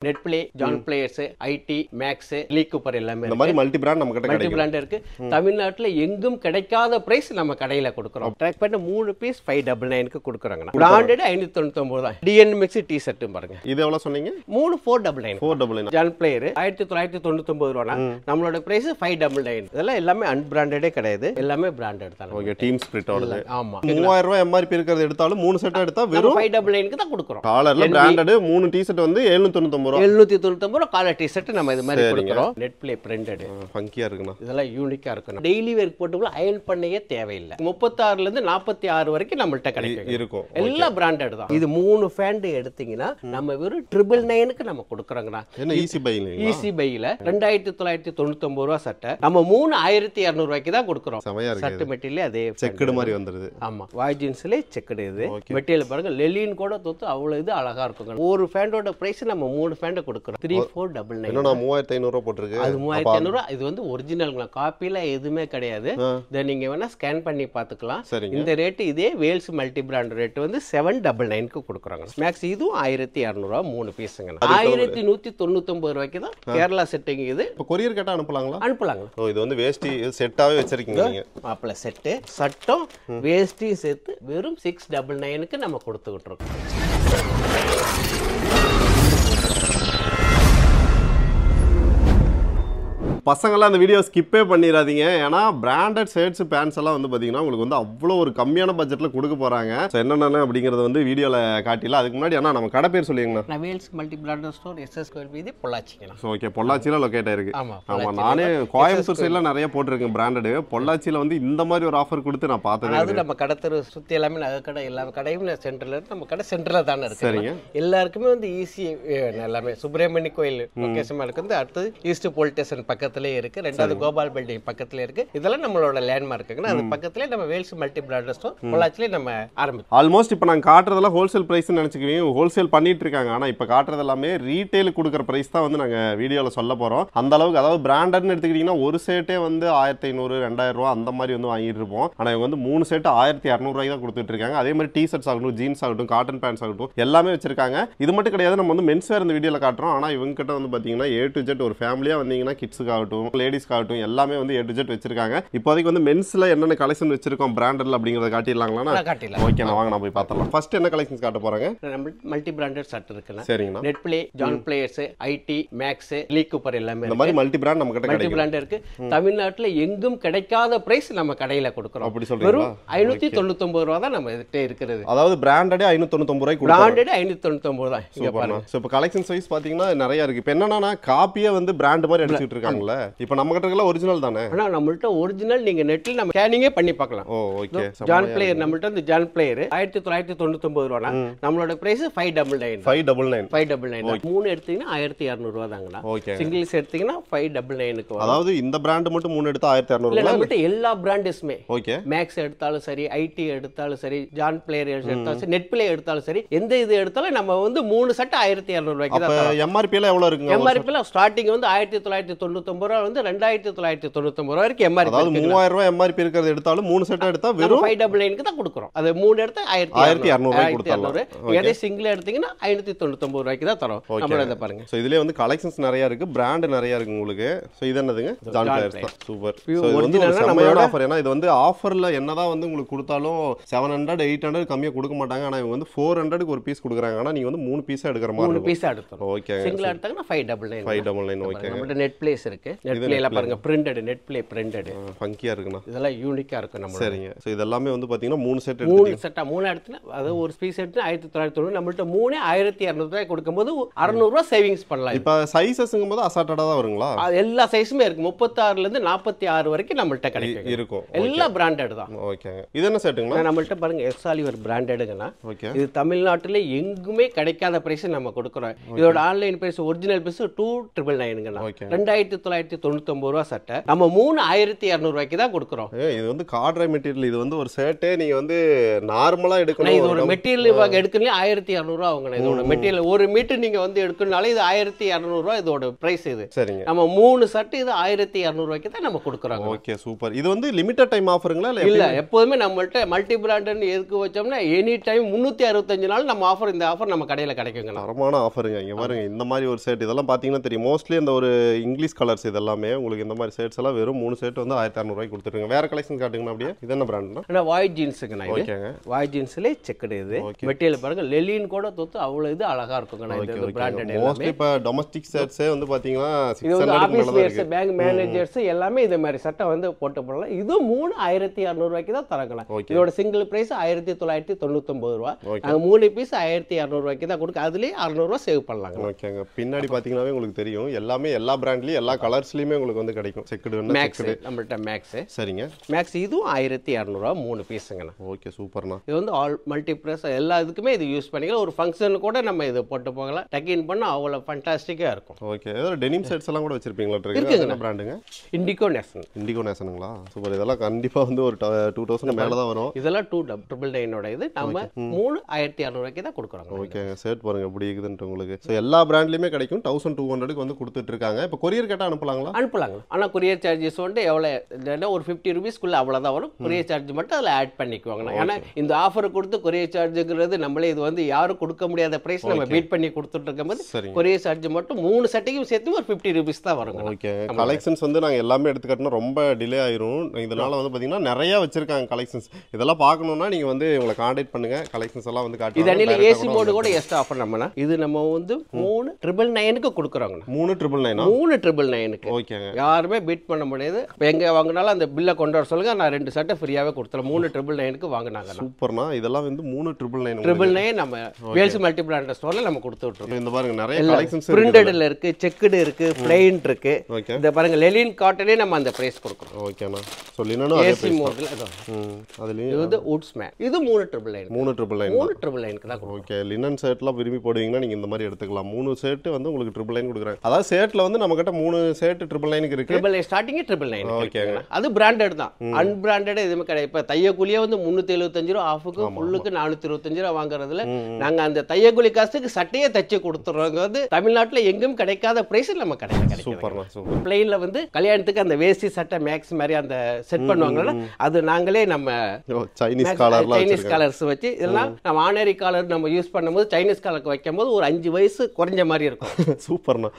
நெட்பிளே, John Players, ID, Max, Lee Cooper எல்லாமே இந்த மாதிரி மல்டி பிராண்ட் நம்ம கிட்ட மல்டி பிராண்ட் இருக்கு. தமிழ்நாட்டுல எங்கும் கிடைக்காத பிரைஸ் நம்ம கடையில கொடுக்குறோம். ட்ராக் பண்ண 3 பீஸ் 599க்கு கொடுக்குறாங்க. பிராண்டட் 599 தான். டிஎன் மிக்ஸ் டி ஷர்ட் பாருங்க. இது எவ்வளவு சொன்னீங்க? 3 499. 499. ஜான் பிளேயர் 1999 ரூபாய். நம்மளோட பிரைஸ் 599. இதெல்லாம் எல்லாமே அன்பிராண்டடே கிடையாது. எல்லாமே பிராண்டட் தான். ஓகே, டீம் ஸ்பிரிட்டோடது. ஆமா. 3000 ரூபாய் எம்ஆர்பி இருக்கிறது எடுத்தாலும் 3 செட் எடுத்தா வெறும் 599க்கு தான் கொடுக்குறோம். காலர்ல பிராண்டட் 3 டி-ஷர்ட் வந்து 799 ரூபாய். 799 ரூபாய் காலர் டி-ஷர்ட் நம்ம இது மாதிரி கொடுக்குறோம். Net play printed. ஃபங்கியா இருக்குண்ணா. இதெல்லாம் யூனிக்கா இருக்கும். டெய்லி வேர் போட்டுக்குள்ள அயர்ன் பண்ணவே தேவையில்லை. 36ல இருந்து 46 வரைக்கும் நம்மள்ட்ட கிடைக்கும். எல்லாம் பிராண்டட் தான். இது 3 ஃபேண்ட் எடுத்தீங்கன்னா நம்ம வெறும் 999க்கு நம்ம கொடுக்குறோங்கண்ணா. என்ன ஈஸி பைல? ஈஸி பைல 2999 ரூபாய் சட்டை நம்ம 3200 ரூபாய்க்கு தான் கொடுக்குறோம். சட்டை மெட்டீரியல் அதே செக்குடு மாதிரி வந்துருது. ஆமா, வாய் ஜீன்ஸ்ல செக்குடு. இது மெட்டீரியல் பாருங்க, லெலின் கூட தொத்து அவ்வளவு இது அழகா இருக்குங்க. ஒரு ஃபேண்டோட பிரைஸ் நம்ம 3 ஃபேண்ட் கொடுக்குறோம். 3499. என்னன்னா 3500 ரூபாய் போட்டுருக்கு. அது 3500 ரூபாய். இது வந்து ஒரிஜினல்ங்களா, காப்பில எதுவுமே கிடையாது. இத நீங்க வேணா ஸ்கேன் பண்ணி பாத்துக்கலாம். இந்த ரேட் இதே வேல்ஸ் மல்டி பிராண்ட் ரேட் வந்து 799க்கு கொடுக்குறாங்க. மேக்ஸ் இதுவும் 1200 ரூபாய் 3 பீஸ்ங்க. 1199 ரூபாய்க்கு தான் கேரளா செட்டிங். இது இப்ப கொரியர் கேட்டா அனுப்பலாங்களா? அனுப்பலாங்க. ஓ, இது வந்து வேஷ்டி செட்டாவே வச்சிருக்கீங்க நீங்க. மாப்ள செட் சட்டம் வேஷ்டி சேர்த்து வெறும் 699க்கு நம்ம கொடுத்துக்கிட்டு இருக்கோம். பசங்களாம் அந்த வீடியோ ஸ்கிப்பே பண்ணிடாதீங்க. ஏன்னா பிராண்டட் ஷர்ட்ஸ் பேண்ட்ஸ் எல்லாம் வந்து பார்த்தீங்கன்னா உங்களுக்கு வந்து அவ்வளோ ஒரு கம்மியான பட்ஜெட்டில் கொடுக்க போகிறாங்க. ஸோ என்னென்ன அப்படிங்கிறத வந்து வீடியோவில் காட்டிடலாம். அதுக்கு முன்னாடி ஆனால் நம்ம கடை பேர் சொல்லிங்கண்ணா. Vels multi branded store SS கோயில் வீதி பொள்ளாச்சிங்கண்ணா. ஸோ ஓகே, பொள்ளாச்சியில் லொக்கேட் ஆயிருக்கு. ஆமாம், நானே கோயம்புத்தூர் சைடில் நிறைய போட்டிருக்கேன் பிராண்டடு. பொள்ளாச்சியில் வந்து இந்த மாதிரி ஒரு ஆஃபர் கொடுத்து நான் பார்த்தேன். அது நம்ம கடை தெரு சுற்றி எல்லாமே நகை கடை எல்லா கடையும் சென்டரில் இருக்கு. நம்ம கடை சென்டரில் தானே இருக்கு. சரிங்க. எல்லாருக்குமே வந்து ஈஸி எல்லாமே. சுப்பிரமணிய கோயில் லொக்கேஷன் இருக்கு. வந்து அடுத்தது ஈஸ்ட் போலீஸ் ஸ்டேஷன் பக்கத்துலேயே இருக்கு. ரெண்டாவது கோபால் பில்டிங் பக்கத்துல இருக்கு. இதெல்லாம் நம்மளோட லேண்ட்மார்க்குங்க. அது பக்கத்துலயே நம்ம வேல்ஸ் மல்டி பிராண்டட் ஸ்டோர் பொள்ளாச்சியில நம்ம ஆரம்பிச்சோம். ஆல்மோஸ்ட் இப்போ நாங்கள் காட்டுறதெல்லாம் ஹோல்சேல் பிரைஸ்னு நினச்சிக்குவீங்க. ஹோல்சேல் பண்ணிட்டு இருக்காங்க. ஆனால் இப்போ காட்டுறது எல்லாமே ரீட்டைல் கொடுக்குற பிரைஸ் தான் வந்து நாங்கள் வீடியோவில் சொல்ல போகிறோம். அந்த அளவுக்கு, அதாவது பிராண்டட்னு எடுத்துக்கிட்டிங்கன்னா ஒரு செட்டே வந்து 1500 2000 ரூபா அந்த மாதிரி வந்து வாங்கிட்டு இருப்போம். ஆனால் இவங்க வந்து 3 செட் 1200 ரூபாய்க்கு தான் கொடுத்துட்டு இருக்காங்க. அதே மாதிரி டிஷர்ட்ஸ் ஆகட்டும், ஜீன்ஸ் ஆகட்டும், காட்டன் பேண்ட்ஸ் ஆகட்டும் எல்லாமே வச்சிருக்காங்க. இது மட்டும் கிடையாது, நம்ம வந்து மென்ஸ் வேர் இந்த வீடியோவில் காட்டுறோம். ஆனால் இவங்க கிட்ட வந்து பார்த்தீங்கன்னா A to Z ஒரு ஃபேமிலியாக வந்தீங்கன்னா கிட்ஸுக்காகட்டும் லேடிஸ்க்காகட்டும் எல்லாமே வந்து A to Z வச்சிருக்காங்க. இப்போதைக்கு வந்து மென்ஸ்ல என்னென்ன கலெக்ஷன் வச்சிருக்கோம் பிராண்டட்ல அப்படிங்கறத காட்டிடலாங்களா? காட்டிடலாம். ஓகே, நான் வாங்க நான் போய் பார்த்தலாம். ஃபர்ஸ்ட் என்ன கலெக்ஷன்ஸ் காட்ட போறாங்க? மல்டி பிராண்டட் ஷர்ட் இருக்குண்ணா. சரிங்கண்ணா. Netplay, John Players, ID, Max, Lee Cooper எல்லாமே இந்த மாதிரி மல்டி பிராண்ட் நம்ம கிட்ட மல்டி பிராண்ட் இருக்கு. தமிழ்நாட்டுல எங்கும் கிடைக்காத பிரைஸ் நம்ம கடையில கொடுக்குறோம். அப்படி சொல்றீங்களா? 599 ரூபாய் தான் நம்ம கிட்ட இருக்கிறது. அதாவது பிராண்டடே 599 ரூபாய் கொடுக்குறோம். பிராண்டட் 599 தான். இங்க பாருங்க. சோ இப்போ கலெக்ஷன் சைஸ் பாத்தீங்கன்னா நிறைய இருக்கு. இப்போ என்னன்னா காப்பியே வந்து பிராண்ட் மாதிரி அடிச்சிட்டு இருக்காங்கல. இப்போ நம்ம கிட்ட இருக்கல ஒரிஜினல் தானே? ஆனா நம்மள்ட்ட ஒரிஜினல் நீங்க நெட்ல நம்ம ஸ்கேனிங்கே பண்ணி பார்க்கலாம். ஓ ஓகே. ஜான் பிளேயர் நம்மள்ட்ட வந்து ஜான் பிளேயர் 1999 ரூபாய். நம்மளோட பிரைஸ் 599. 599. 3 எடுத்தீங்கன்னா 1200 ரூபாய் தாங்கண்ணா. சிங்கிள்ஸ் எடுத்தீங்கன்னா 599க்கு வரும். அதாவது இந்த பிராண்ட் மட்டும் 3 எடுத்தா 1200 ரூபாய். நம்மள்ட்ட எல்லா பிராண்டஸ்மே. ஓகே. மேக்ஸ் எடுத்தாலும் சரி, ஐடி எடுத்தாலும் சரி, ஜான் பிளேயர் எடுத்தாலும் சரி, நெட் பிளே எடுத்தாலும் சரி, எந்த இது எடுத்தாலும் நம்ம வந்து 3 செட் 1200 ரூபாய்க்கு தான் தரோம். எம்ஆர்பி எல்லாம் எவ்வளவு இருக்குங்க? எம்ஆர்பி எல்லாம் ஸ்டார்டிங் வந்து 1999 ரூபாய் வந்து 2999 ரூபாய் வரைக்கும் எம்ஆர்பி. அதாவது 3000 ரூபாய் எம்ஆர்பி இருக்கிறது எடுத்தாலும் 3 செட் எடுத்தா வெறும் 599க்கு தான் கொடுக்குறோம். அது 3 எடுத்தா 1200 ரூபாய்க்கு கொடுத்தலாம். இதே சிங்கிள் எடுத்தீங்கன்னா 599 ரூபாய்க்கு தான் தரோம். நம்மள இத பாருங்க. சோ இதுலயே வந்து கலெக்ஷன்ஸ் நிறைய இருக்கு, பிராண்ட் நிறைய இருக்கு உங்களுக்கு. சோ இது என்னதுங்க? ஜான் பிளேயர்ஸ் தான். சூப்பர். சோ இது வந்து ஒரு செமையான ஆஃபர். ஏனா இது வந்து ஆஃபர்ல என்னதான் வந்து உங்களுக்கு கொடுத்தாலும் 700 800 கம்மியா கொடுக்க மாட்டாங்க. ஆனா இவங்க வந்து 400க்கு ஒரு பீஸ் கொடுக்குறாங்க. ஆனா நீங்க வந்து 3 பீஸா எடுக்கிற மாதிரி 3 பீஸா எடுத்துறோம். ஓகே. சிங்கிள் எடுத்தாங்கன்னா 599. 599. ஓகே. நம்மட்ட நெட் பிளேஸ் இருக்கு. நெட் பிளேல பாருங்க பிரிண்டட் நெட் பிளே பிரிண்டட். ஃபங்கியா இருக்குனா. இதெல்லாம் யூனிக்கா இருக்கு நம்ம. சரிங்க. சோ இதெல்லாம் வந்து பாத்தீங்கன்னா 3 செட் எடுத்தீங்க. 3 செட்டா 3 எடுத்தா அது ஒரு பீஸ் எடுத்து 1990. நம்மட்ட 3 1200 ரூபாய் கொடுக்கும்போது 600 ரூபாய் சேவிங்ஸ் பண்ணலாம். இப்போ சைஸஸ்ங்கும்போது அசார்ட்டடா தான் வருங்களா? எல்லா சைஸுமே இருக்கு. 36ல இருந்து 46 வரைக்கும் நம்மள்ட்ட கிடைக்கும். இருக்கும். எல்லா பிராண்டட் தான். ஓகே. இது என்ன செட்டுங்களா? நம்மள்ட்ட பாருங்க எஸ்ஆலிவர் பிராண்டடுங்கனா. ஓகே. இது தமிழ்நாட்டுல எங்குமே கிடைக்காத பிரைஸ் நம்ம கொடுக்குறோம். இதோட ஆன்லைன் பிரைஸ் ஒரிஜினல் பிரைஸ் 2999ங்கனா. 2999 ரூபா சட்டை நம்ம 3200 ரூபாய்க்கு தான் கொடுக்குறோம். இது வந்து காட்ரை மெட்டீரியல். இது வந்து ஒரு ஷர்ட்டே நீங்க வந்து நார்மலா எடுக்கணும். இது ஒரு மெட்டீரியல் எடுக்கணும் 1200 ரூபா ஆகுங்க. இதோட மெட்டீரியல் ஒரு மீட்டர் நீங்க வந்து எடுக்கணும்னாலே இது 1200 ரூபா இதோட பிரைஸ். இது சரிங்க. நம்ம 3 ஷர்ட் இது 1200 ரூபாய்க்கு தான் நம்ம கொடுக்குறோம். Okay super. இது வந்து லிமிட்டட் டைம் ஆஃபருங்களா இல்ல எப்போதுமே நம்மள்ட்ட மல்டி பிராண்ட்னு எதுக்கு வச்சோம்னா எனி டைம் 365 நாள் நம்ம ஆஃபர், இந்த ஆஃபர் நம்ம கடையில கிடைக்குங்க. தரமான ஆஃபருங்க. இங்க பாருங்க இந்த மாதிரி ஒரு ஷர்ட் இதெல்லாம் பாத்தீங்கன்னா தெரியும். மோஸ்ட்லி இந்த ஒரு இங்கிலீஷ் கலர்ஸ் இதெல்லாமே உங்களுக்கு இந்த மாதிரி ஷர்ட்ஸ் எல்லாம் வெறும் 3 ஷர்ட் வந்து 1600 ரூபாய்க்கு கொடுத்துருங்க. வேற கலெக்ஷன் காட்டுங்க அப்படியே. இது என்ன பிராண்ட்னா வாய் ஜீன்ஸுங்க. நான் ஓகேங்க. வாய் ஜீன்ஸ்ல செக்குடு. இது மெட்டீரியல் பாருங்க லெலின் கூட தொத்து அவ்வளவு இது அழகா இருக்குங்க. நான் இது பிராண்டட் மோஸ்ட்லி இப்ப டொமஸ்டிக் ஷர்ட்ஸே வந்து பாத்தீங்கன்னா இது வந்து ஆபீஸ் வேர்ஸ், பேங்க் மேனேஜர்ஸ் எல்லாமே இந்த மாதிரி சட்டை வந்து போட்டு போடலாம். இது 3600 ரூபாய்க்கு தான் தரங்களா. இதோட சிங்கிள் பிரைஸ் 1999 ரூபாய். நாங்க 3 பீஸ் 1200 ரூபாய்க்கு தான் கொடுக்க. அதுலயே 600 ரூபாய் சேவ் பண்ணலாங்க. ஓகேங்க. பின்னாடி பாத்தீங்கன்னாவே உங்களுக்கு தெரியும் எல்லாமே எல்லா பிராண்ட்லயும் எல்லா கலர்ஸ்லயுமே உங்களுக்கு வந்து கிடைக்கும். செக்குடுன்னா செக்குடு நம்மள்ட்ட மேக்ஸ். சரிங்க. மேக்ஸ் இதுவும் 1200 ரூபாய் 3 பீஸ்ங்க. ஓகே சூப்பர்ண்ணா. இது வந்து ஆல் மல்டி பிரஸ் எல்லா இதுக்குமே இது யூஸ் பண்ணிக்கலாம். ஒரு ஃபங்க்ஷன் கூட நம்ம இது போட்டு போகலாம். டக்கின் பண்ணா அவ்வளவு ஃபண்டாஸ்டிக்கா இருக்கும். ஓகே. ஏதோ டெனிம் செட்ஸ் எல்லாம் கூட வச்சிருப்பீங்களா? இருக்குங்க. என்ன பிராண்டுங்க? Indigo Nation. இண்டிகோ நேஷனுங்களா? சூப்பர். இதெல்லாம் கண்டிப்பா வந்து ஒரு 2000 மேல தான் வரும். இதெல்லாம் 2999 ஓட இது நம்ம 3600 ரூபாய்க்கு தான் கொடுக்குறோம். ஓகே. ஷர்ட் பாருங்க எப்படி இருக்குதுன்னு உங்களுக்கு. சோ எல்லா பிராண்ட்லயுமே கிடைக்கும். 1200க்கு வந்து கொடுத்துட்டு இருக்காங்க. இப்போ கொரியர் கேட்டா அனுப்பலாங்களா? அனுப்பலாங்க. ஆனா கொரியர் சார்ஜஸ் வந்து எவ்வளவு ஒரு 50 ரூபீஸ்க்குள்ள அவ்வளவுதான் வரும். கொரியர் சார்ஜ் மட்டும் அதுல ஆட் பண்ணிக்குவாங்க. ஏன்னா இந்த ஆஃபர் கொடுத்து கொரியர் சார்ஜுங்கிறது நம்மளே இது வந்து யாரும் கொடுக்க முடியாத பிரைஸ் நம்ம பீட் பண்ணி கொடுத்துட்டு இருக்கும்போது கொரியர் சார்ஜ் மட்டும் 3 சட்டைக்கும் சேர்த்து ஒரு 50 ரூபீஸ் தான் வரும். ஓகே. கலெக்ஷன்ஸ் வந்து நாங்க எல்லாமே எடுத்துக்கிட்டோம்னா ரொம்ப டிலே ஆயிரும். இதனால வந்து பாத்தீங்கன்னா நிறைய வச்சிருக்காங்க கலெக்ஷன்ஸ். இதெல்லாம் பார்க்கணும்னா நீங்க வந்து உங்களை கான்டாக்ட் பண்ணுங்க. கலெக்ஷன்ஸ் எல்லாம் வந்து காட்டுறோம். இதனில ஏசி மோட் கூட எக்ஸ்ட்ரா ஆஃபர் நம்மனா. இது நம்ம வந்து 3999க்கு கொடுக்குறோம். 3999க்கு. ஓகேங்க. யாருமே பீட் பண்ண முடியாது. எங்க வாங்குனாலும் அந்த பில்லை கொண்டு வர சொல்லுங்க. நான் 2 சட்டை ஃப்ரீயாவே கொடுத்துறேன். 3999க்கு வாங்குனாங்க. சூப்பர்னா. இதெல்லாம் வந்து 3999 நம்ம வேல்ஸ் மல்டி பிராண்ட் ஸ்டோர்ல நம்ம கொடுத்து விட்டுறோம். இந்த பாருங்க நிறைய கலெக்ஷன்ஸ் இருக்கு. பிரிண்டட்ல இருக்கு, செக்குடு இருக்கு, பிளைன் இருக்கு. இந்த பாருங்க லெலின் காட்டனே நம்ம அந்த பிரைஸ் கொடுக்கிறோம். ஓகேனா. சோ லினனும் அதே ஏசி மோட்ல அதுலயும் இது வந்து வுட்ஸ்மேன். இது 3999க்கு தான். ஓகே. லினன் ஷர்ட்லாம் விரும்பி போடுவீங்கன்னா நீங்க இந்த மாதிரி எடுத்துக்கலாம். 3 ஷர்ட் வந்து உங்களுக்கு 999 கொடுக்குறாங்க. அதாவது ஷர்ட்ல வந்து நம்ம கிட்ட 3 ஷர்ட் 999க்கு இருக்கு. 999 ஸ்டார்டிங் 999. ஓகேங்க. அது பிராண்டட் தான். அன்பிராண்டட் எதுவுமே கிடையாது. இப்ப தையக்கூலியே வந்து 375 ரூபாய் ஆஃபுக்கு ஃபுல்லுக்கு 425 ரூபாய் வாங்குறதுல நாங்க அந்த தையக்கூலி காசுக்கு சட்டையே தச்சு கொடுத்துறோங்க. வந்து தமிழ்நாட்டுல எங்கும் கிடைக்காத பிரைஸ் நம்ம கடையில கிடைக்கும். சூப்பர்னா. சூப்பர். பிளைன்ல வந்து கல்யாணத்துக்கு அந்த வேஷ்டி சட்டை மேக்ஸ் மாதிரி அந்த செட் பண்ணுவாங்கல்ல, அது நாங்களே நம்ம சைனீஸ் காலர்ஸ் வச்சு இதெல்லாம் நம்ம ஆனரி காலர் நம்ம யூஸ் பண்ணும்போது சைனீஸ் காலருக்கு வைக்கும்போது ஒரு 5 வயசு குறைஞ்ச மாதிரி இருக்கும். சூப்பர்னா.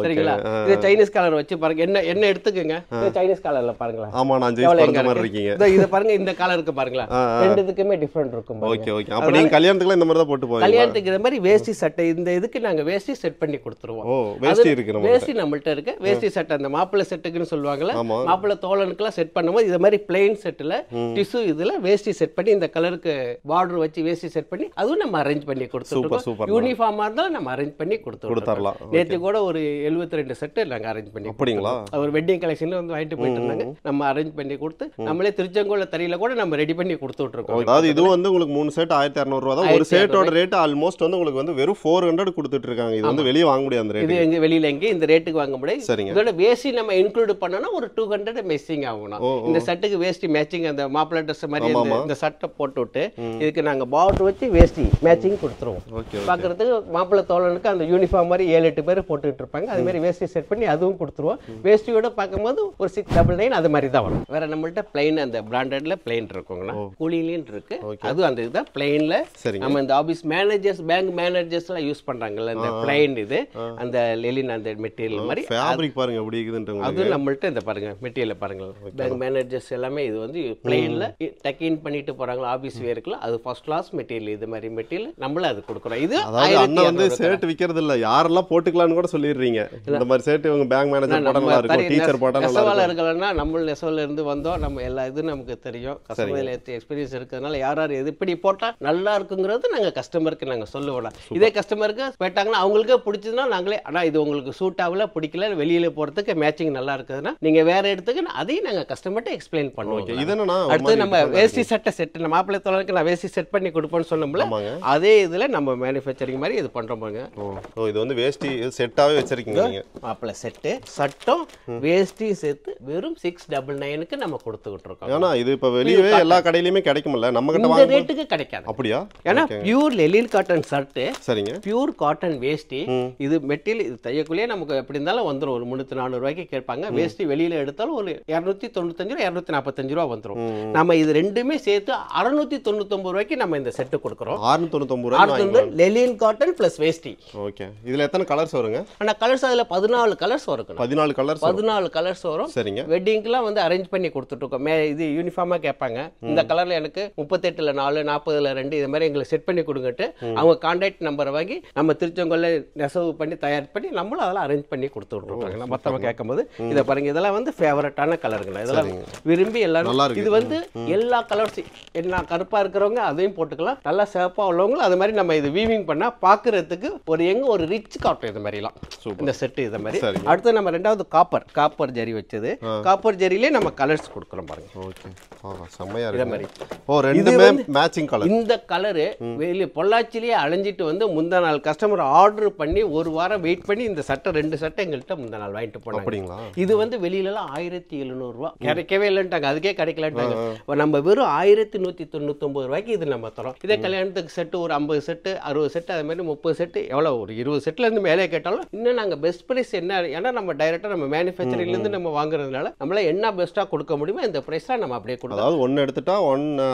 சரிங்களா? இது சைனீஸ் காலர் வச்சு பாருங்க. என்ன எடுத்துக்கங்க. சைனீஸ் காலர்ல பாருங்களா? ஆமா நான் 5 வயசு குறைஞ்ச மாதிரி இருக்கீங்க. இத பாருங்க. இந்த காலருக்கு பாருங்களா? ரெண்டுத்துக்குமே டிஃபரண்ட் இருக்கும். Okay okay. அப்ப நீங்க கல்யாணத்துக்கு இந்த மாதிரி தான் போட்டு போவீங்க. கல்யாணத்துக்கு இந்த மாதிரி வேஷ்டி சட்டை இந்த இதுக்கு நாங்க வேஷ்டி செட் பண்ணி கொடுத்துருவோம். ஓ வேஷ்டி இருக்கு நம்ம. வேஷ்டி நம்மள்ட்ட இருக்கு. வேஷ்டி சட்டை அந்த மாப்பிள்ளை செட்டுக்குன்னு சொல்லுவாங்கல, மாப்பிள்ளை தோழனுக்குலாம் செட் பண்ணும்போது இந்த மாதிரி பிளைன் செட்ல டிஷ்யூ இதுல வேஷ்டி செட் பண்ணி இந்த கலருக்கு பார்டர் வச்சு வேஷ்டி செட் பண்ணி அதுவும் நம்ம அரேஞ்ச் பண்ணி கொடுத்துருக்கோம். யூனிஃபார்மா இருந்தா நம்ம அரேஞ்ச் பண்ணி கொடுத்துறலாம். நேத்து கூட ஒரு 72 செட் நாங்க அரேஞ்ச் பண்ணி. அப்படிங்களா? ஒரு வெட்டிங் கலெக்ஷன்ல வந்து வாங்கிட்டு போயிட்டு இருந்தாங்க. நம்ம அரேஞ்ச் பண்ணி கொடுத்து நம்மளே திருச்செங்கோல தறியில கூட நம்ம ரெடி பண்ணி கொடுத்துட்டு இருக்கோம். அதாவது இது வந்து உங்களுக்கு 3 செட் 1200 ரூபாய் தான். ஒரு செட்டோட ரேட் ஆல்மோஸ்ட் வந்து உங்களுக்கு வந்து வெறும் 400 கொடுத்துட்டு இருக்காங்க. இது வந்து வெளிய வாங்க முடியாது அந்த ரேட். இது எங்க வெளியில எங்க இந்த ரேட்டுக்கு வாங்க முடியாது. இதோட வேஷ்டி நம்ம இன்க்ளூட் பண்ணனா ஒரு 200 மெஸ்ஸிங் ஆகும். இந்த செட்டுக்கு வேஷ்டி மேட்சிங் அந்த மாப்பிள்ளை ட்ரெஸ் மாதிரி இந்த சட்டை போட்டுட்டு இதுக்கு நாங்க பார்டர் வச்சு வேஷ்டி மேட்சிங் கொடுத்துருவோம். பாக்குறதுக்கு மாப்பிள்ளை தோழனுக்கு அந்த யூனிஃபார்ம் மாதிரி 7-8 பேர் போட்டுட்டு இருப்பாங்க. அது மாதிரி வேஷ்டி செட் பண்ணி அதுவும் கொடுத்துருவோம். வேஷ்டியோட பார்க்கும்போது ஒரு 699 அது மாதிரி தான் வரும். வேற நம்மள்ட்ட பிளைன் அந்த பிராண்டட்ல பிளைன் இருக்குங்கண்ணா. கூலிங்லயும் இருக்கு. அது அந்த இதுதான் பிளைன்ல நம்ம இந்த ஆபீஸ் மேனேஜர்ஸ் பேங்க் மேனேஜர்ஸ் எல்லாம் யூஸ் பண்றாங்கல்ல இந்த பிளைன் இது அந்த லெலின் அந்த மெட்டீரியல் மாதிரி ஃபேப்ரிக் பாருங்க எப்படி இருக்குதுன்னு. அது நம்மள்ட்ட இந்த பாருங்க மெட்டீரியல் பாருங்க. பேங்க் மேனேஜர்ஸ் எல்லாமே இது வந்து பிளைன்ல டக் இன் பண்ணிட்டு போறாங்க ஆபீஸ் வேர்க்குல. அது ஃபர்ஸ்ட் கிளாஸ் மெட்டீரியல். இது மாதிரி மெட்டீரியல் நம்மள அது கொடுக்குறோம். இது அண்ணா வந்து ஷர்ட் விக்கிறது இல்ல, யாரெல்லாம் போட்டுக்கலாம்னு கூட சொல்லிடுறீங்க. இந்த மாதிரி ஷர்ட் இவங்க பேங்க் மேனேஜர் போட்டா நல்லா இருக்கும், டீச்சர் போட்டா நல்லா இருக்கும். நெசவாளர்கள்னா நம்ம நெசவுல இருந்து வந்தோம். நம்ம எல்லா இது நமக்கு தெரியும். கஸ்டமர்ல எக்ஸ்பீரியன்ஸ் இருக்கிறதுனால யார் யார் எது இப்படி போட்டா நல்லா இருக்குங்கிறது நாங்க கஸ்டமருக்கு நாங்க சொல்லுவோம். இதே கஸ்டமருக்கு போயிட்டாங்கன்னா அவங்களுக்கு பிடிச்சதுன்னா நாங்களே ஆனா இது உங்களுக்கு சூட் ஆகல பிடிக்கல வெளியில போறதுக்கு மேட்சிங் நல்லா இருக்குதுன்னா நீங்க வேற இடத்துக்கு அதையும் நாங்க கஸ்டமர்ட்ட எக்ஸ்பிளைன் பண்ணுவோம். அடுத்து நம்ம வேஷ்டி சட்டை செட் நம்ம மாப்பிள்ளை தோழருக்கு நான் வேஷ்டி செட் பண்ணி கொடுப்போம்னு சொன்னோம்ல, அதே இதுல நம்ம மேனுஃபேக்சரிங் மாதிரி இது பண்றோம் பாருங்க. இது வந்து வேஷ்டி செட்டாவே வச்சிருக்கீங்க நீங்க. மாப்பிள்ளை செட்டு சட்டம் வேஷ்டியும் சேர்த்து வெறும் 699க்கு நம்ம கொடுத்துக்கிட்டு இருக்கோம். ஏன்னா இது இப்ப வெளியவே எல்லா கடையிலயுமே கிடைக்கும்ல, நம்ம கிட்ட இந்த ரேட்டுக்கு கிடைக்காது. அப்படியா? ஏன்னா பியூர் லெலின் காட்டன் ஷர்ட், சரிங்க, பியூர் காட்டன் வேஷ்டி, இது மெட்டீரியல் இது தையக்குள்ளேயே நமக்கு எப்படி இருந்தாலும் வந்துடும். ஒரு 300-400 ரூபாய்க்கு கேட்பாங்க. வேஷ்டி வெளியில எடுத்தாலும் ஒரு 295 ரூபா 245 ரூபா வந்துடும். நம்ம இது ரெண்டுமே சேர்த்து 699 ரூபாய்க்கு நம்ம இந்த செட்டு கொடுக்குறோம். 699 ரூபாய் லெலின் காட்டன் பிளஸ் வேஷ்டி. ஓகே. இதுல எத்தனை கலர்ஸ் வருங்க? ஆனா கலர்ஸ் அதுல 14 கலர்ஸ் வரும். 14 கலர்ஸ் 14 கலர்ஸ் வரும். சரிங்க. வெட்டிங்க்குலாம் வந்து அரேஞ்ச் பண்ணி கொடுத்துட்டு இருக்கோம். இது யூனிஃபார்மா கேட்பாங்க. இந்த கலர்ல எனக்கு 38ல 4 40ல 2 இது மாதிரி எங்களுக்கு செட் பண்ணி கொடுங்கட்டு அவங்க கான்டாக்ட் நம்பரை வாங்கி நம்ம திருச்செங்கோல்ல நெசவு பண்ணி தயார் பண்ணி நம்மளும் அதெல்லாம் அரேஞ்ச் பண்ணி கொடுத்து விட்டுருக்காங்க. மொத்தமா கேட்கும்போது இதை பாருங்க, இதெல்லாம் வந்து ஃபேவரட்டான கலருங்களா, இதெல்லாம் விரும்பி எல்லாரும். இது வந்து எல்லா கலர்ஸ், என்ன கருப்பா இருக்கிறவங்க அதையும் போட்டுக்கலாம், நல்லா சிவப்பா உள்ளவங்களும் அது மாதிரி நம்ம இது வீவிங் பண்ணா பாக்குறதுக்கு ஒரு ரிச் காட்டும். இது மாதிரி எல்லாம் இந்த செட் இது மாதிரி. அடுத்து நம்ம ரெண்டாவது காப்பர் ஜரி வச்சது. காப்பர் ஜரியிலே நம்ம கலர்ஸ் கொடுக்குறோம் பாருங்க. ஓகே. செமையா இருக்கு. இதே மாதிரி ரெண்டுமே மேட்சிங் கலர். இந்த கலர் வெளிய பொள்ளாச்சிலேயே அலைஞ்சிட்டு வந்து முந்தா நாள் கஸ்டமர் ஆர்டர் பண்ணி ஒரு வாரம் வெயிட் பண்ணி இந்த சட்டை 2 சட்டை எங்கள்கிட்ட முந்தா நாள் வாங்கிட்டு போனாங்க. அப்படிங்களா? இது வந்து வெளியில எல்லாம் 1700 ரூபா கிடைக்கவே இல்லைன்ட்டாங்க. அதுக்கே கிடைக்கலன்ட்டாங்க. நம்ம வெறும் 1199 ரூபாய்க்கு இது நம்ம தரோம். இதே கல்யாணத்துக்கு செட்டு ஒரு 50 செட்டு 60 செட்டு அது மாதிரி 30 செட்டு எவ்வளவு ஒரு 20 செட்ல இருந்து மேலே கேட்டாலும் இன்னும் நாங்க பெஸ்ட் பிரைஸ் என்ன, ஏன்னா நம்ம டைரக்டா நம்ம மேனுஃபேக்சரிங்ல இருந்து நம்ம வாங்குறதுனால நம்மள என்ன பெஸ்டா கொடுக்க முடியுமோ இந்த பிரைஸ்ல நம்ம அப்படியே கொடுப்போம். அதாவது ஒன்னு எடுத்துட்டா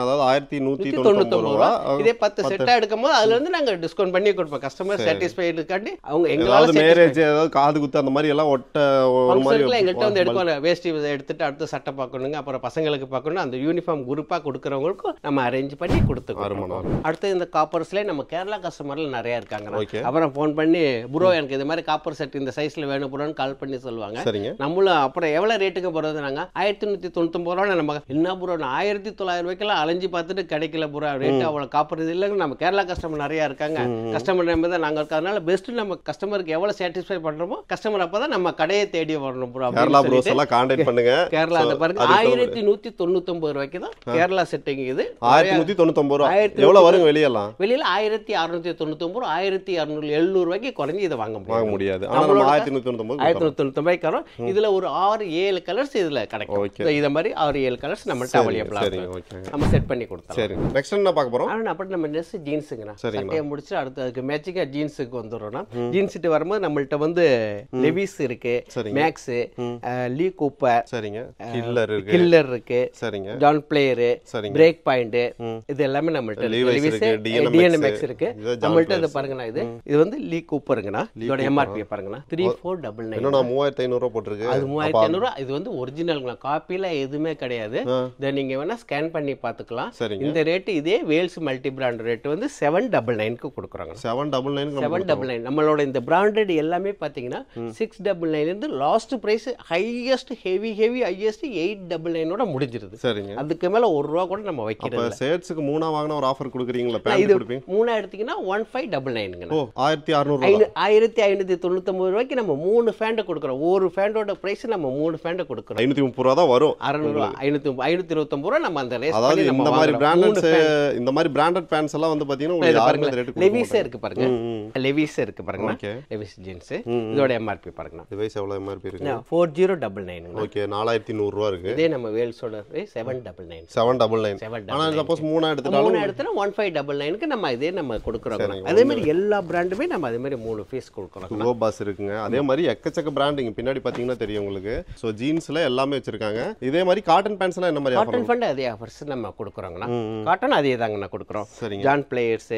அதாவது 1199 ரூபா. இதே 10 செட்டா எடுக்கும்போது அதுல இருந்து நாங்க டிஸ்கவுண்ட் பண்ணி கொடுப்போம். கஸ்டமர் சாட்டிஸ்ஃபைடு காட்டி அவங்க எங்களால மேரேஜ் ஏதாவது காது குத்து அந்த மாதிரி எல்லாம் ஒட்ட ஒரு மாதிரி எங்கள்கிட்ட வந்து எடுப்பாங்க. வேஷ்டி எடுத்துட்டு அடுத்து சட்டை பார்க்கணுங்க, அப்புறம் பசங்களுக்கு பார்க்கணும், அந்த யூனிஃபார்ம் குரூப்பா கொடுக்குறவங்களுக்கும் நம்ம அரேஞ்ச் பண்ணி கொடுத்துருக்கோம். அடுத்து இந்த காப்பர்ஸ்ல நம்ம கேரளா கஸ்டமர்ல நிறைய இருக்காங்க. அப்புறம் போன் பண்ணி ப்ரோ எனக்கு இது மாதிரி காப்பர் செட் இந்த சைஸ்ல வேணும் ப்ரோன்னு கால் பண்ணி சொல்லுவாங்க. நம்மளும் அப்புறம் எவ்வளவு ரேட்டுக்கு போறது, நாங்க 1199 ரூபா. நம்ம என்ன ப்ரோ 1900 ரூபாய்க்கெல்லாம் அலைஞ்சு பார்த்துட்டு கிடைக்கல ப்ரோ, ரேட் அவ்வளவு காப்பர் இது இல்லைங்க. நம்ம கேரளா கஸ்டமர் நிறைய இருக்காங்க. கஸ்டமர் நம்பர் தான் நாங்க இருக்கிறதுனால பெஸ்ட் நம்ம கஸ்டமருக்கு எவ்வளவு சாட்டிஸ்ஃபை பண்றோமோ கஸ்டமர் அப்பதான் நம்ம கடையை தேடி வரணும் ப்ரோ. கேரளா ப்ரோஸ் எல்லாம் கான்டாக்ட் பண்ணுங்க. கேரளா அந்த பாருங்க 1199 ரூபாய்க்கு தான் கேரளா செட்டிங். இது 1199 ரூபா. எவ்வளவு வரும் வெளியெல்லாம்? வெளியில 1699 ரூபா 1670 ரூபாய்க்கு குறைஞ்சி இதை வாங்க முடியாது. ஆனா நம்ம 1199 ரூபாய்க்கு வரும். இதுல ஒரு 6-7 கலர்ஸ் இதுல கிடைக்கும். இத மாதிரி 6-7 கலர்ஸ் நம்மள்ட்ட அவைலபிளா இருக்கு. நம்ம செட் பண்ணி கொடுத்தோம். சரி, நெக்ஸ்ட் என்ன பார்க்க போறோம்? அப்புறம் நம்ம ட்ரெஸ் ஜீன்ஸ்ங்கனா சட்டையை முடிச்சு அடுத்து அதுக்கு மேட்சிங்கா ஜீன்ஸுக்கு வந்துறோம்னா ஜீன்ஸ்ட்டு வரும்போது நம்மள்ட்ட வந்து லெவிஸ் இருக்கு, மேக்ஸ், லீ கூப்பர், சரிங்க, கில்லர் இருக்கு, சரிங்க, ஜான் பிளேயர், பிரேக் பாயிண்ட், இது எல்லாமே நம்மள்ட்ட லெவிஸ் இருக்கு, டிஎன்எம்எக்ஸ் இருக்கு நம்மள்ட்ட. இது பாருங்கனா இது வந்து லீ கூப்பருங்கனா. இதோட எம்ஆர்பி பாருங்கனா 3499. என்னன்னா 3500 ரூபாய் போட்டுருக்கு. அது 3500 ரூபாய். இது வந்து ஒரிஜினல்ங்களா, காப்பில எதுவுமே கிடையாது. இத நீங்க வேணா ஸ்கேன் பண்ணி பாத்துக்கலாம். இந்த ரேட் இதே வேல்ஸ் மல்டி பிராண்ட் ரேட் வந்து 799க்கு கொடுக்குறாங்க. 799 நம்மளோட இந்த பிராண்டட் எல்லாமே பாத்தீங்கன்னா 699 இருந்து last price highest heavy highest 899 ஓட முடிஞ்சிருது. சரிங்க, அதுக்கு மேல 1 ரூபாய் கூட நம்ம வைக்கிறது இல்ல. சேட்ஸ்க்கு 3 வாங்குனா ஒரு ஆஃபர் கொடுக்குறீங்களா? பேண்ட் கொடுப்பீங்க. 3 எடுத்தீங்கன்னா 1599ங்க. ஓ 1600 1599 ரூபாய்க்கு நம்ம 3 ஃபேண்ட் கொடுக்குறோம். ஒரு ஃபேண்டோட பிரைஸ் நம்ம 3 ஃபேண்ட் கொடுக்குறோம். 530 ரூபாய் தான் வரும். 600 ரூபாய் 529 ரூபாய் நம்ம அந்த ரேஸ் பண்ணி நம்ம இந்த மாதிரி பிராண்டட் பேண்ட்ஸ் எல்லாம் வந்து பாத்தீங்கன்னா உங்களுக்கு ரேட் லெவிஸ் இருக்கு பாருங்க. லெவிஸ் இருக்கு பாருங்க. லெவிஸ் ஜீன்ஸ் இதோட எம்ஆர்பி பாருங்க. லெவிஸ் எவ்வளவு எம்ஆர்பி இருக்கு? 4099. ஓகே, 4100 ரூபாய் இருக்கு. இதே நம்ம வேல்ஸோட 799. 799. ஆனா சப்போஸ் 3 எடுத்துட்டாலும் 1599க்கு நம்ம இதே நம்ம கொடுக்குறோம். அதே மாதிரி எல்லா பிராண்டுமே நம்ம அதே மாதிரி 3 பீஸ் கொடுக்குறோம். லோ பாஸ் இருக்குங்க. அதே மாதிரி எக்கச்சக்க பிராண்டிங் பின்னாடி பாத்தீங்கன்னா தெரியும் உங்களுக்கு. சோ ஜீன்ஸ்ல எல்லாமே வச்சிருக்காங்க. இதே மாதிரி காட்டன் பேண்ட்ஸ்லாம் என்ன மாதிரி காட்டன் ஃபண்ட் அதே ஆஃபர்ஸ் நம்ம கொடுக்குறோம்னா காட்டன் அதே தாங்க நான் கொடுக்குறோம். John Players,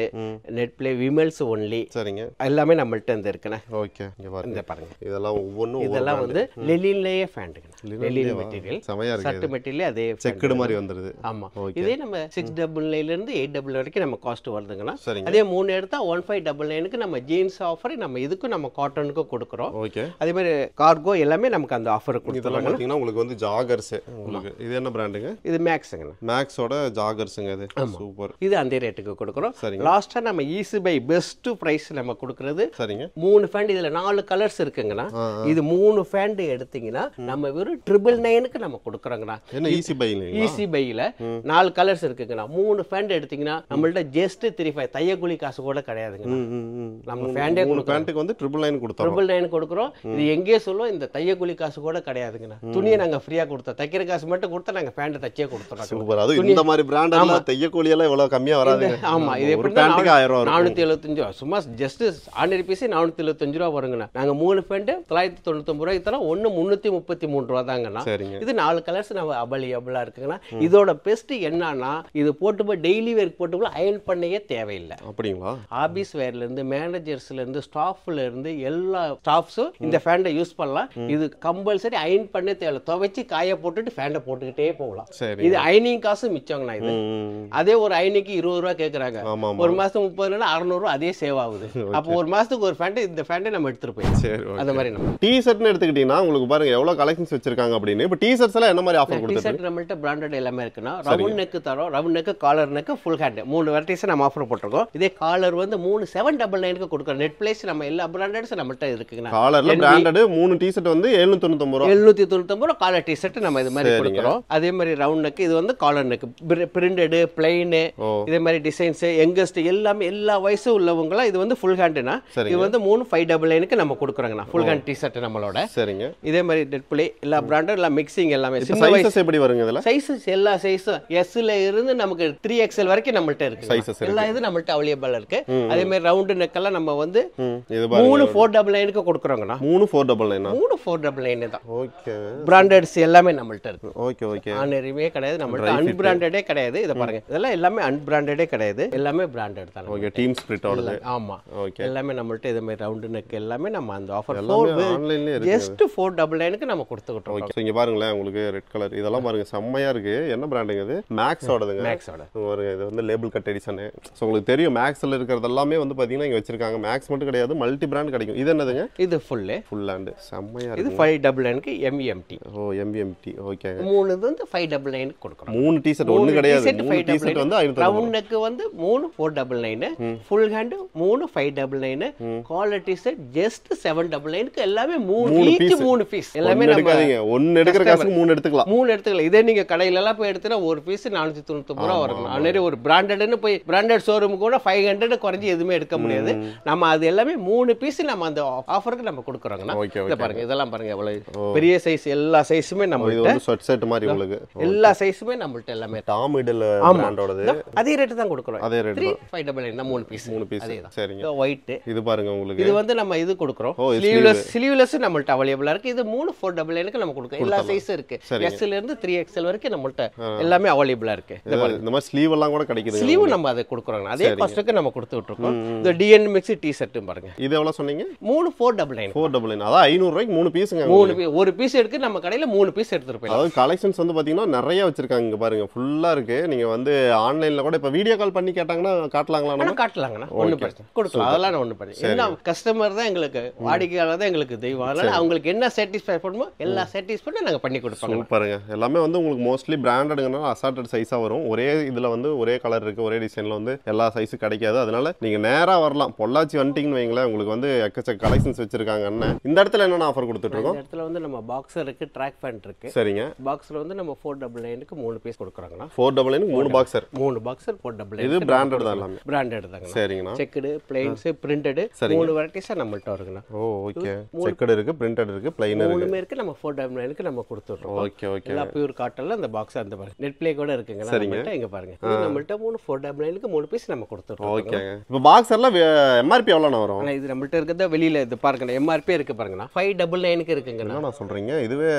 Netplay, Vimals only. சரிங்க, எல்லாமே நம்மள்ட்ட இருந்து இருக்குண்ணே. ஓகே, இங்க பாருங்க. இதெல்லாம் ஒவ்வொன்றும் இதெல்லாம் வந்து லெலின்லயே ஃபேண்டுங்க. லெலின் மெட்டீரியல் செமையா இருக்கு. சட்ட மெட்டீரியல் அதே செக்குடு மாதிரி வந்துருது. ஆமா, இதே நம்ம 699 ல இருந்து 899 வரைக்கும் நம்ம காஸ்ட் வருதுங்கன்னா அதே 3 எடுத்தா 1599க்கு நம்ம ஜீன்ஸ் ஆஃபர் நம்ம இதுக்கு நம்ம காட்டனுக்கு கொடுக்குறோம். ஓகே, அதே மாதிரி கார்கோ எல்லாமே நமக்கு அந்த ஆஃபர் கொடுத்துருவாங்க. பாத்தீங்கன்னா உங்களுக்கு வந்து ஜாகர்ஸ் உங்களுக்கு இது என்ன பிராண்டுங்க? இது மேக்ஸ்ங்க. மேக்ஸோட ஜாகர்ஸ்ங்க. இது சூப்பர். இது அந்த ரேட்டுக்கு கொடுக்குறோம். லாஸ்டா நம்ம ஈஸி பை பெஸ்ட் பிரைஸ் நம்ம கொடுக்கிறது. சரிங்க, 3 ஃபேண்ட் இதுல 4 கலர்ஸ் இருக்குங்கண்ணா. இது 3 ஃபேண்ட் எடுத்தீங்கன்னா நம்ம வெறும் 999க்கு நம்ம கொடுக்குறோங்கண்ணா. என்ன ஈஸி பைல? ஈஸி பைல 4 கலர்ஸ் இருக்குங்கண்ணா. 3 ஃபேண்ட் எடுத்தீங்கன்னா நம்மள்ட்ட ஜஸ்ட் 35 தையக்கூலி காசு கூட கிடையாதுங்க. நம்ம ஃபேண்டே 3 ஃபேண்ட்க்கு வந்து 999 கொடுத்தோம். 999 கொடுக்குறோம். இது எங்க அங்கேயே சொல்லுவோம் இந்த தையக்கூலி காசு கூட கிடையாதுங்கண்ணா. துணியை நாங்க ஃப்ரீயா கொடுத்தோம், தைக்கிற காசு மட்டும் கொடுத்தா நாங்க பேண்ட் தச்சே கொடுத்துறோம். சூப்பர். அது இந்த மாதிரி பிராண்ட் எல்லாம் தையக்கூலி எல்லாம் இவ்வளவு கம்மியா வராது. ஆமா, இது ஒரு எப்படி பேண்ட்டுக்கு 1000 ரூபாய் 475 ரூபா, சும்மா ஜஸ்ட் ஆர்டினரி பீஸ் 475 ரூபா வருங்கண்ணா. நாங்க 3 பேண்ட் 999 ரூபாய்க்கு தரோம், 1 333 ரூபா தாங்கண்ணா. சரிங்க. இது 4 கலர்ஸ் நம்ம அவைலபிளா இருக்குங்கண்ணா. இதோட பெஸ்ட் என்னன்னா இது போட்டு போய் டெய்லி வேர் போட்டு போய் அயர்ன் பண்ணவே தேவையில்லை. அப்படிங்களா? ஆபீஸ் வேர்ல இருந்து மேனேஜர்ஸ்ல இருந்து ஸ்டாஃப்ல இருந்து எல்லா ஸ்டாஃப்ஸும் இந்த ஃபேண்டை யூஸ் பண்ணலாம். இது கம்பல்சரி அயர்ன் பண்ண தேவை, துவைச்சு காய போட்டுட்டு ஃபேண்டை போட்டுக்கிட்டே போகலாம். இது அயனிங் காசு மிச்சங்கண்ணா. இது அதே ஒரு அயனிக்கு 20 ரூபா கேட்கறாங்க, ஒரு மாசத்துக்கு 30 நாள் 600 ரூபா அதே சேவ் ஆகுது. அப்போ ஒரு மாசத்துக்கு ஒரு ஃபேண்ட், இந்த ஃபேண்டை நம்ம எடுத்துட்டு போயிடும். அந்த மாதிரி நம்ம டி ஷர்ட்னு எடுத்துக்கிட்டீங்கன்னா உங்களுக்கு பாருங்க எவ்வளவு கலெக்ஷன்ஸ் வச்சிருக்காங்க அப்படின்னு. இப்போ டி ஷர்ட்ஸ் எல்லாம் என்ன மாதிரி ஆஃபர் கொடுத்துருக்கீங்க? டி ஷர்ட் நம்மள்ட்ட பிராண்டட் எல்லாமே இருக்குன்னா, ரவுண்ட் நெக் தரோம், round neck, collar neck, full hand 3 varieties நம்ம ஆஃபர் போட்டுருக்கோம். இதே காலர் வந்து 3 799 கொடுக்குறோம். நெட் பிளேஸ் நம்ம எல்லா பிராண்டட்ஸ் நம்மள்ட்ட இருக்குங்க. காலர்ல பிராண்டட் 3 டி ஷர்ட் வந்து 799 ரூபாய். 799 ரூபாய் காலர் டி ஷர்ட் நம்ம இது மாதிரி கொடுக்குறோம். அதே மாதிரி ரவுண்ட் நெக், இது வந்து காலர் நெக், பிரிண்டட், பிளைன், இதே மாதிரி டிசைன்ஸ், யங்கஸ்ட் எல்லாமே எல்லா வயசு உள்ளவங்களா. இது வந்து ஃபுல் ஹேண்ட்னா, இது வந்து 3599 நம்ம கொடுக்குறோங்கண்ணா. ஃபுல் ஹேண்ட் டி ஷர்ட் நம்மளோட. சரிங்க. இதே மாதிரி நெட் பிளே எல்லா பிராண்டட் எல்லாம் மிக்சிங் எல்லாமே. சைஸஸ் எப்படி வருங்க இதுல? சைஸஸ் எல்லா சைஸும் எஸ்ல இருந்து நமக்கு 3XL வரைக்கும் நம்மள்ட்ட இருக்கு. எல்லா இது நம்மள்ட்ட அவைலபிள் இருக்கு. அதே மாதிரி ரவுண்ட் நெக் எல்லாம் நம்ம வந்து 3 499 கொடுக்குறோங்கண்ணா. 3 499 3 499 தான். ஓகே. பிராண்டட்ஸ் எல்லாமே நம்மள்ட்ட இருக்கு. Okay okay. ஆனரிமே கிடையாது நம்மள்ட்ட, அன்பிராண்டடே கிடையாது. இத பாருங்க, இதெல்லாம் எல்லாமே அன்பிராண்டடே கிடையாது, எல்லாமே பிராண்டட் தான். ஓகே. டீம் ஸ்பிரிட் ஓடது. ஆமா. ஓகே. எல்லாமே நம்மள்ட்ட இதே மாதிரி ரவுண்ட் நெக் எல்லாமே நம்ம அந்த ஆஃபர் ஆன்லைன்லயே இருக்கு. ஜஸ்ட் 499 நம்ம கொடுத்துக்கிட்டோம். ஓகே. இங்க பாருங்களேன், உங்களுக்கு ரெட் கலர் இதெல்லாம் பாருங்க செம்மையா இருக்கு. என்ன பிராண்டுங்க இது? மேக்ஸ் ஓடதுங்க. மேக்ஸ் ஓட பாருங்க, இது வந்து லேபிள் கட் எடிஷன். சோ உங்களுக்கு தெரியும் மேக்ஸ்ல இருக்கிறது எல்லாமே வந்து பாத்தீங்கன்னா இங்க வச்சிருக்காங்க. மேக்ஸ் மட்டும் கிடையாது, மல்டி பிராண்ட் கிடைக்கும். இது என்னதுங்க? இது ஃபுல் ஹேண்ட் செம்மையா இருக்கு. இது 599 MEMT. ஓ, MEMT. ஓகே. 3 இது வந்து 599 கொடுக்குறோம். 3 டி ஷர்ட் ஒன்னு கிடையாது. 3 டி ஷர்ட் வந்து 500. ரவுண்ட் நெக் வந்து 3 499, full hand 3 599, collar T shirt just 799 க்கு எல்லாமே 3 பீஸ். எல்லாமே நம்ம எடுக்காதீங்க, ஒன்னு எடுக்கிற காசுக்கு 3 எடுத்துக்கலாம். 3 எடுத்துக்கலாம். இதே நீங்க கடையில எல்லாம் போய் எடுத்தா ஒரு பீஸ் 499 ரூபாய் வரும். அதே ஒரு பிராண்டட்னு போய் பிராண்டட் ஷோரூம் கூட 500 குறைஞ்சி எதுவுமே எடுக்க முடியாது. நம்ம அது எல்லாமே 3 பீஸ் நம்ம அந்த ஆஃபருக்கு நம்ம கொடுக்குறோங்கண்ணா. இத பாருங்க, இதெல்லாம் பாருங்க எவ்வளவு பெரிய சைஸ். எல்லா சைஸுமே நம்ம இது வந்து ஷர்ட் செட் மாதிரி உங்களுக்கு எல்லா சைஸுமே நம்மள்ட்ட எல்லாமே. டாம் மிடில் பிராண்டோடது அதே ரேட் தான் கொடுக்குறோம். அதே ரேட் 599 தான் 3 பீஸ். அதேதான். சரிங்க. ஒயிட் இது பாருங்க உங்களுக்கு. இது வந்து நம்ம இது கொடுக்குறோம். ஸ்லீவ்லெஸ் நம்மள்ட்ட அவைலபிளா இருக்கு. இது 3 499 க்கு நம்ம கொடுக்குறோம். எல்லா சைஸும் இருக்கு. S ல இருந்து 3XL வரைக்கும் நம்மள்ட்ட எல்லாமே அவைலபிளா இருக்கு. இந்த மாதிரி ஸ்லீவ் எல்லாம் கூட கிடைக்குது. ஸ்லீவ் நம்ம அதை கொடுக்குறோம். அதே காஸ்ட்டுக்கு நம்ம கொடுத்துட்டு இருக்கோம். இந்த DN மிக்ஸ் டி ஷர்ட் பாருங்க. இது எவ்வளவு சொன்னீங்க? 3 499. 499. அதான் 500 ரூபாய்க்கு 3 பீஸ்ங்க. ஒரு பீஸ் எடுத்து நம்ம கடையில 3 பீஸ் எடுத்துட்டு போய். அதாவது கலெக்ஷன்ஸ் வந்து பாத்தீங்கன்னா நிறைய வச்சிருக்காங்க. இங்க பாருங்க ஃபுல்லா இருக்கு. நீங்க வந்து ஆன்லைன்ல கூட இப்ப வீடியோ கால் பண்ணி கேட்டாங்கன்னா காட்டலாங்களா? நம்ம காட்டலாங்கண்ணா. ஒண்ணு பிரச்சனை கொடுக்கலாம். அதெல்லாம் ஒண்ணு பிரச்சனை. என்ன கஸ்டமர் தான் எங்களுக்கு, வாடிக்கையாளர் தான் எங்களுக்கு தெய்வம். அதனால அவங்களுக்கு என்ன சாட்டிஸ்ஃபை பண்ணுமோ எல்லா சாட்டிஸ்ஃபை நாங்க பண்ணி கொடுப்போம். பாருங்க எல்லாமே வந்து உங்களுக்கு மோஸ்ட்லி பிராண்டட்ங்கனால அசார்ட்டட் சைஸா வரும். ஒரே இதுல வந்து ஒரே கலர் இருக்கு, ஒரே டிசைன்ல வந்து எல்லா சைஸும் கிடைக்காது. அதனால நீங்க நேரா வரலாம். பொள்ளாச்சி வந்துட்டீங்கன்னு வைங்களேன், உங்களுக்கு வந்து எக்கச்சக்க கலெக்ஷன்ஸ் வச்சிருக்காங்க. இந்த இடத்துல என்னென்ன ஆஃபர் கொடுத்துட்டு இருக்கோம்? இந்த இடத்துல வந்து நம்ம பாக்ஸர் இருக்கு, ட்ராக் பேண்ட் இருக்கு. சரிங்க. பாக்ஸ்ல வந்து நம்ம 499 க்கு 3 பீஸ் கொடுக்குறாங்கண்ணா. 499 3 பாக்ஸர். 3 பாக்ஸர் 499. இது பிராண்டட் தான் எல்லாமே. பிராண்டட் தாங்க. சரிங்கண்ணா. செக்குடு, பிளைன்ஸ், பிரிண்டட் 3 வெரைட்டிஸா நம்மள்ட்ட இருக்குண்ணா. ஓ ஓகே. செக்குடு இருக்கு, பிரிண்டட் இருக்கு, பிளைன் இருக்கு. 3மே இருக்கு. நம்ம 499 க்கு நம்ம கொடுத்துறோம். Okay okay. எல்லா பியூர் காட்டன்ல அந்த பாக்ஸ் அந்த பாருங்க. நெட் ப்ளே கூட இருக்குங்க. நம்மள்ட்ட இங்க பாருங்க. இது நம்மள்ட்ட 3 499 க்கு 3 பீஸ் நம்ம கொடுத்துறோம். ஓகே. இப்போ பாக்ஸர்ல MRP எவ்வளவு வரும்? ஆனா இது நம்மள்ட்ட இருக்கதா வெளியில இது பாருங்க. MRP இருக்கு பாருங்க. 599 க்கு இருக்குங்க. என்ன சொல்றீங்க? இதுவே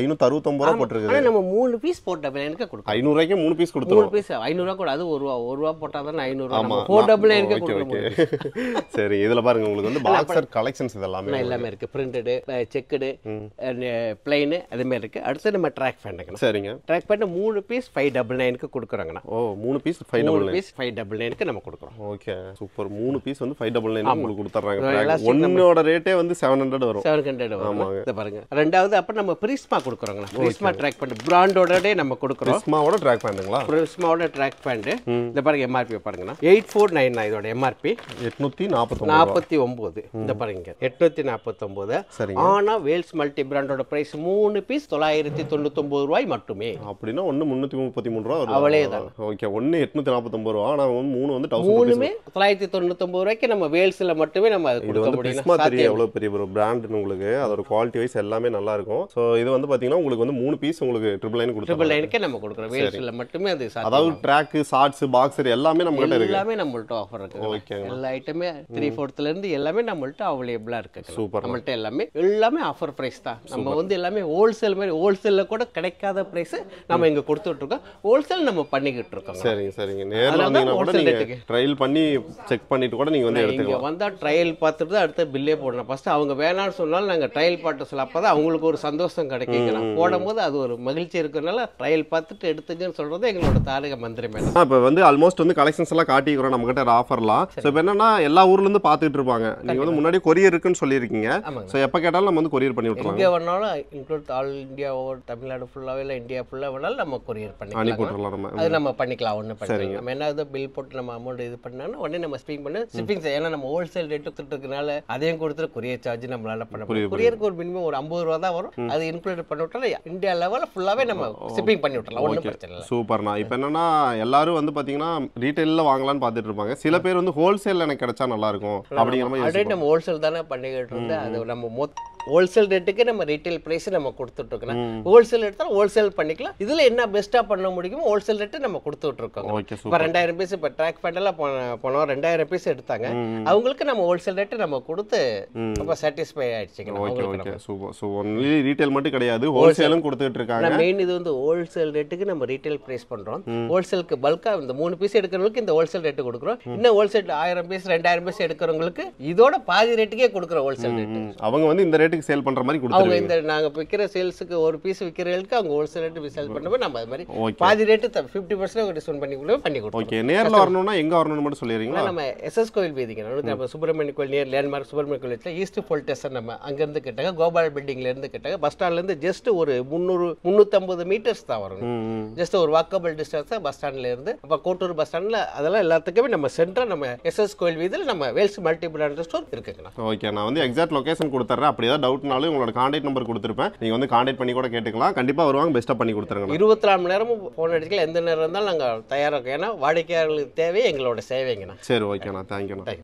569 ரூபாய் போட்டுருக்கு. ஆனா நம்ம 3 பீஸ் 499 க்கு கொடுக்கிறோம். 500 ரூபாய்க்கு 3 பீஸ் கொடுத்துறோம். 3 பீஸ் 500 ரூபாய் கூட, அது 1 ரூபாய் போட்டா தான் 500 ரூபாய். நம்ம 499 க்கு கொடுக்கிறோம். சரி, இதுல பாருங்க உங்களுக்கு வந்து பாக்ஸர் கலெக்ஷன்ஸ் இதெல்லாம் எல்லாமே இருக்கு. பிரிண்டட், செக்குடு, பிளைன் அதே மாதிரி இருக்கு. அடுத்து நம்ம ட்ராக் பேண்ட். சரிங்க. ட்ராக் பேண்ட் 3 பீஸ் 599 க்கு கொடுக்குறாங்கண்ணா. ஓ 3 பீஸ் 599. 3 பீஸ் 599 க்கு நம்ம கொடுக்குறோம். Okay super. 3 பீஸ் வந்து 599 உங்களுக்கு கொடுத்துறாங்க. ஒன்னோட ரேட்டே வந்து 700 வரும். 700 வரும். இத பாருங்க. ரெண்டாவது அப்ப நம்ம பிரிஸ்மா கொடுக்குறோங்கண்ணா. பிரிஸ்மா ட்ராக் பேண்ட் பிராண்டோடே நம்ம கொடுக்குறோம். பிரிஸ்மாவோட ட்ராக் பேண்ட்ங்களா? பிரிஸ்மாவோட ட்ராக் பேண்ட். இத பாருங்க MRP பாருங்கண்ணா. 849 இதோட MRP 849. இந்த பாருங்க 849. ஆனா வேல்ஸ் மல்டி பிராண்டோட பிரைஸ் 3 பீஸ் 999 ரூபாய் மட்டுமே. அப்படினா 1 333 ரூபாய் வரும். அவ்வளவுதான். ஓகே. 1 849 ரூபாய். ஆனா 3 வந்து 1000 3மே 999 ரூபாய்க்கு நம்ம வேல்ஸ்ல மட்டுமே நம்ம கொடுக்க முடியும். பிரிஸ்மா தெரியும் எவ்வளவு பெரிய ஒரு பிராண்ட் காமிச்சிருக்கேன் உங்களுக்கு. அதோட குவாலிட்டி வைஸ் எல்லாமே நல்லா இருக்கும். ஸோ இது வந்து பாத்தீங்கன்னா உங்களுக்கு வந்து 3 பீஸ் உங்களுக்கு 999 கொடுத்துருக்கோம். 999 நம்ம கொடுக்குறோம். வேல்ஸ்ல மட்டுமே அது அதாவது ட்ராக், ஷார்ட்ஸ், பாக்ஸர் எல்லாமே நம்ம கிட்ட இருக்கு. எல்லாமே நம்மள்ட்ட ஆஃபர் இருக்கு. ஓகே. எல்லா ஐட்டமே 3/4 இருந்து எல்லாமே நம்மள்ட்ட அவைலபிளா இருக்கு. சூப்பர். நம்மள்ட்ட எல்லாமே ஆஃபர் பிரைஸ் தான். நம்ம வந்து எல்லாமே ஹோல்சேல் மாதிரி ஹோல்சேல்ல கூட கிடைக்காத பிரைஸ் நம்ம இங்க கொடுத்துட்டு இருக்கோம். ஹோல்சேல் நம்ம பண்ணிக்கிட்டு இருக்கோம். சரிங்க சரிங்க. நேர்ல வந்தீங்கன்னா கூட நீங்க ட்ரையல் பண்ணி செக் பண்ணிட்டு கூட நீங்க வந்து எடுத்துக்கலாம். இங்க வந்தா ட்ரையல் பார்த்துட்டு தான் அடுத்த பில்லே போடணும். ஃபர்ஸ்ட் அவங்க வேணாம்னு சொன்னாலும் நாங்க ட்ரையல் பார்த்து சொல்ல அப்பதான் அவங்களுக்கு ஒரு சந்தோஷம் கிடைக்குங்க. போடும்போது அது ஒரு மகிழ்ச்சி இருக்கிறதுனால ட்ரையல் பார்த்துட்டு எடுத்துங்கன்னு சொல்றது எங்களோட தாரக மந்திரமே. இப்போ வந்து ஆல்மோஸ்ட் வந்து கலெக்ஷன்ஸ் எல்லாம் காட்டிக்கிறோம் நம்ம கிட்ட ஆஃபர்லாம். ஸோ இப்போ என்னன்னா எல்லா ஊர்ல இருந்து பார்த்துட்டு இருப்பாங்க. நீங்க வந்து முன்னாடி கொரியர் இருக்குன்னு சொல்லியிருக்கீங்க. ஸோ எப்போ கேட்டாலும் நம்ம வந்து கொரியர் பண்ணி விட்டுருலாம். எங்கே வேணாலும் include all India over Tamil Nadu ஃபுல்லாவே இல்லை இந்தியா ஃபுல்லாக வேணாலும் நம்ம கொரியர் அனுப்பி பண்ணிக்கலாம். விட்டுறலாம் நம்ம. அது நம்ம பண்ணிக்கலாம். ஒன்றும் பண்ணி நம்ம என்ன பில் போட்டு நம்ம அமௌண்ட் இது பண்ணாலும் உடனே நம்ம ஸ்பீக் பண்ணி ஷிப்பிங் ஏன்னா நம்ம ஹோல்சேல் ரேட்டு கொடுத்துருக்கனால அதையும் கொடுத்துட்டு கொரியர் சார்ஜ் நம்மளால பண்ண முடியும். கொரியருக்கு ஒரு மினிமம் ஒரு 50 ரூபா தான் வரும். அது இன்க்ளூட் பண்ணி விட்டாலும் இந்தியா லெவலில் ஃபுல்லாவே நம்ம ஷிப்பிங் பண்ணி விட்டுறலாம். ஒன்றும் பிரச்சனை இல்லை. சூப்பர்ண்ணா. இப்போ என்னன்னா எல்லாரும் வந்து பார்த்தீங்கன்னா ரீட்டைலில் வாங்கலாம்னு பார்த்துட்டு இருப்பாங்க. சில பேர் வந்து ஹோல்சேல் எனக்கு கிடைச்சா நல்லா இருக்கும் அப்படிங்கிற மாதிரி. ஆல்ரெடி நம்ம ஹோல்சேல் தானே பண்ணிக்கிட்டு இருந்து அது நம்ம ஹோல்சேல் ரேட்டுக்கு நம்ம ரீட்டைல் பிரைஸ் நம்ம கொடுத்துட்டு இருக்கோம். ஹோல்சேல் எடுத்தாலும் ஹோல்சேல் பண்ணிக்கலாம். இதுல என்ன பெஸ்டா பண்ண முடியுமோ ஹோல்சேல் ரேட்டு நம்ம கொடுத்துட்டு இருக்கோம். இப்போ 2000 பீஸ் இப்போ ட்ராக் பேண்ட் எல்லாம் போனோம் 2000 பீஸ் எடுத்தாங்க. அவங்களுக்கு நம்ம ஹோல்சேல் ரேட்டு நம்ம கொடுத்து ரொம்ப சாட்டிஸ்ஃபை ஆயிடுச்சுங்க. Okay super. So only retail மட்டும் கிடையாது, ஹோல்சேலும் கொடுத்துட்டு இருக்காங்க. மெயின் இது வந்து ஹோல்சேல் ரேட்டுக்கு நம்ம ரீட்டைல் பிரைஸ் பண்றோம். ஹோல்சேலுக்கு பல்கா இந்த 3 பீஸ் எடுக்கிறவங்களுக்கு இந்த ஹோல்சேல் ரேட்டு கொடுக்குறோம். இன்னும் ஹோல்சேல் 1000 பீஸ் 2000 பீஸ் எடுக்கிறவங்களுக்கு இதோட பாதி ரேட்டுக்கே கொடுக்குறோம் ஹோல்சேல் ரேட்டு. அவங்க வந்து இந்த ரேட்டுக்கு சேல் பண்ற மாதிரி அவங்க இந்த நாங்க விக்கிற சேல்ஸ்க்கு ஒரு பீஸ் விக்கிறவங்களுக்கு அவங்க ஹோல்சேல் ரேட் சேல் பண்ணும்போது நம்ம அது மாதிரி பாதி ரேட்டு 50% டிஸ்கவுண்ட் பண்ணி கொடுப்போம். ஓகே. நேர்ல வரணும்னா எங்க வரணும்னு மட்டும் சொல்லிடுறீங்களா? நம்ம எஸ்எஸ் கோயில் வீதிங்க நம்ம சுப்பிரமணிய கோயில் நியர் லேண்ட்மார்க் சுப்பிரமணிய கோயில்ல ஈஸ்ட் போல் ஸ்டேஷன் நம்ம அங்க இருந்து கிட்டக்க கோபால் பில்டிங்ல இருந்து கிட்டக்க பஸ் ஸ்டாண்ட்ல இருந்து ஜஸ்ட் ஒரு 350 மீட்டர்ஸ் தான் வரும். ஜஸ்ட் ஒரு வாக்கபிள் டிஸ்டன்ஸ் தான் பஸ் ஸ்டாண்ட்ல இருந்து. அப்ப கோட்டூர் பஸ் ஸ்டாண்ட்ல அதெல்லாம் எல்லாத்துக்குமே நம்ம சென்டரா நம்ம எஸ்எஸ் கோயில் வீதியில நம்ம வேல்ஸ் மல்டி பிராண்ட் ஸ்டோர் இருக்குங்க. ஓகே. நான் வந்து எக்ஸாக்ட் லொகேஷன் கொடுத்துறேன். அப்படி ஏதாவது டவுட்னாலும் உங்களோட கான்டாக்ட் நம்பர் கொடுத்துருப்பேன். நீங்க வந்து கான்டாக்ட் பண்ணி கூட கேட்டுக்கலாம். கண்டிப்பா வருவாங்க. பெஸ்டா பண்ணி கொடுத்துருங்க. 24 மணி நேரமும் போன் அடிக்கலாம். எந்த நேரம் இருந்தாலும் நாங்க தயாரா இருக்கோம். ஏன்னா வாடிக்கையாளர்களுக்கு தேவை எங்களோட சேவைங்கண்ணா. சரி ஓகேண்ணா. தேங்க்யூண்ணா.